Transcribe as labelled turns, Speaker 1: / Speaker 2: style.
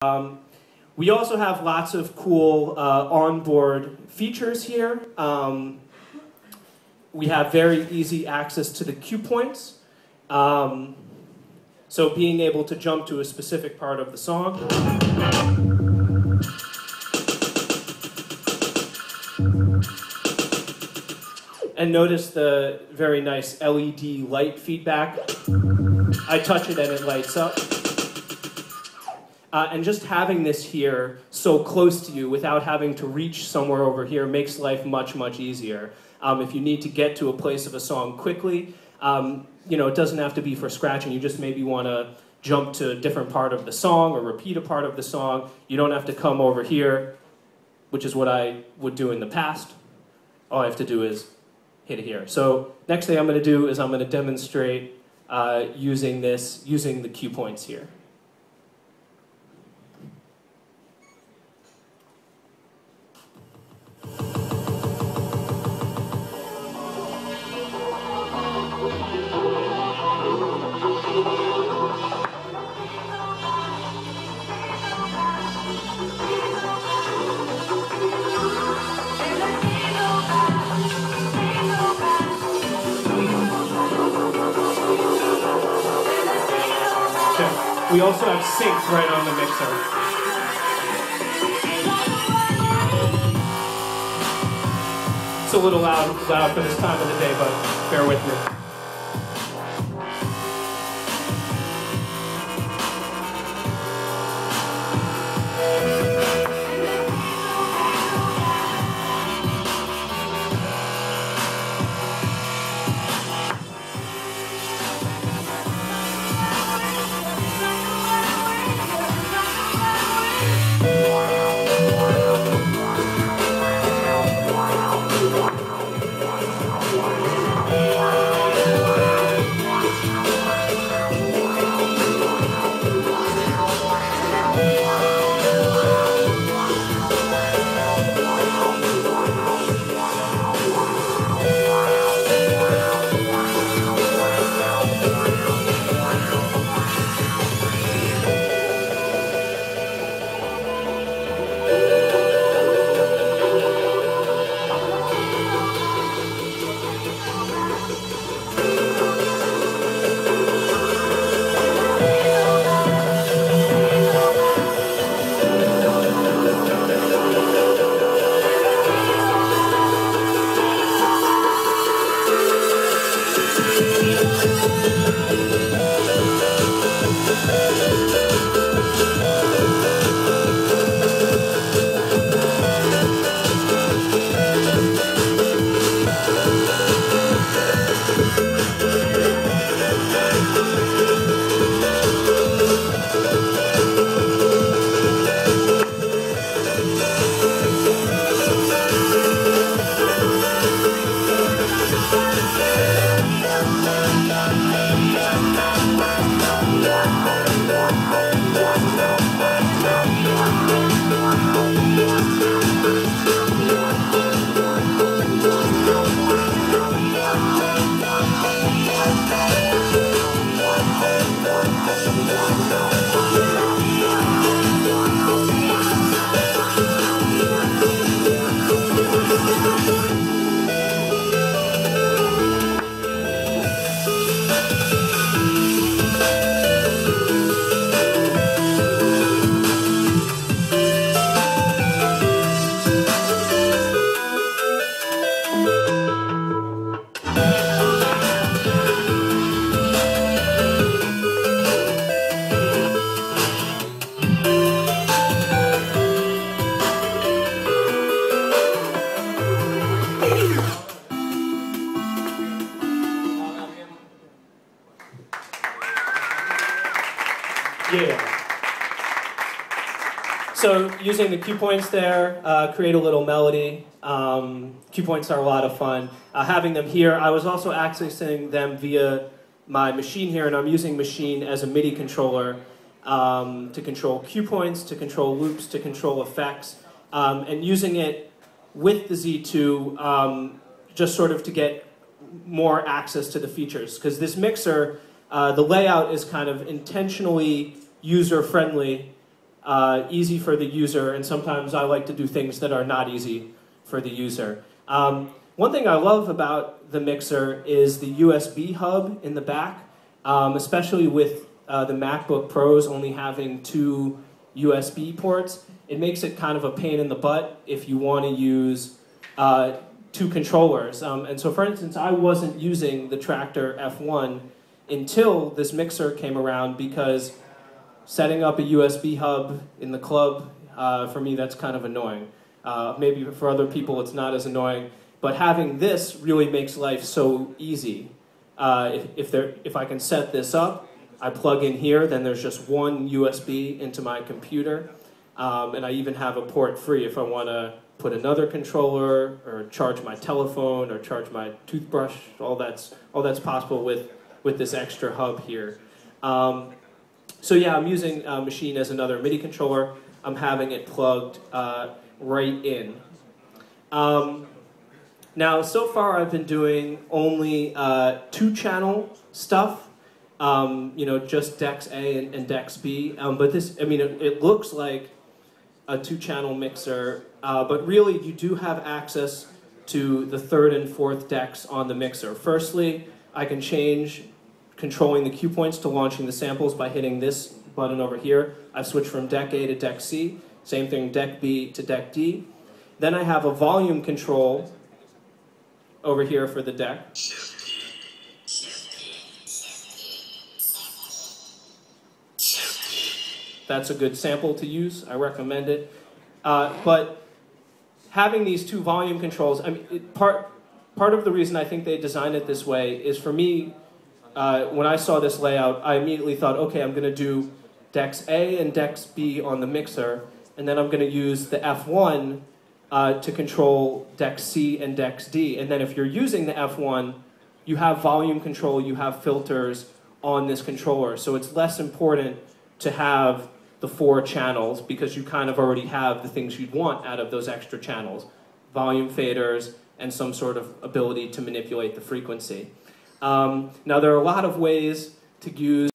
Speaker 1: We also have lots of cool onboard features here. We have very easy access to the cue points. So being able to jump to a specific part of the song. And notice the very nice LED light feedback. I touch it and it lights up. And just having this here so close to you without having to reach somewhere over here makes life much, much easier. If you need to get to a place of a song quickly, you know, it doesn't have to be for scratching. You just maybe want to jump to a different part of the song or repeat a part of the song. You don't have to come over here, which is what I would do in the past. All I have to do is hit it here. So next thing I'm going to do is I'm going to demonstrate using the cue points here. We also have sync right on the mixer. It's a little loud for this time of the day, but bear with me. Yeah. So using the cue points there, create a little melody. Cue points are a lot of fun. Having them here, I was also accessing them via my machine here, and I'm using machine as a MIDI controller to control cue points, to control loops, to control effects, and using it with the Z2 just sort of to get more access to the features. Because this mixer, the layout is kind of intentionally user-friendly easy for the user, and sometimes I like to do things that are not easy for the user. One thing I love about the mixer is the USB hub in the back, especially with the MacBook Pros only having 2 USB ports. It makes it kind of a pain in the butt if you want to use 2 controllers. And so for instance, I wasn't using the Traktor F1 until this mixer came around, because setting up a USB hub in the club, for me, that's kind of annoying. Maybe for other people it's not as annoying, but having this really makes life so easy. If I can set this up, I plug in here, then there's just one USB into my computer, and I even have a port free if I want to put another controller, or charge my telephone, or charge my toothbrush. All that's possible with this extra hub here. So yeah, I'm using Machine as another MIDI controller. I'm having it plugged right in. Now, so far I've been doing only 2-channel stuff. You know, just decks A and decks B. But this, I mean, it looks like a 2-channel mixer, but really you do have access to the 3rd and 4th decks on the mixer. Firstly, I can change controlling the cue points to launching the samples by hitting this button over here. I've switched from deck A to deck C. Same thing, deck B to deck D. Then I have a volume control over here for the deck. That's a good sample to use. I recommend it. But having these 2 volume controls, I mean, part of the reason I think they designed it this way is, for me, when I saw this layout, I immediately thought, okay, I'm going to do decks A and decks B on the mixer, and then I'm going to use the F1 to control decks C and decks D. And then if you're using the F1, you have volume control, you have filters on this controller. So it's less important to have the 4 channels, because you kind of already have the things you'd want out of those extra channels. Volume faders and some sort of ability to manipulate the frequency. Now there are a lot of ways to use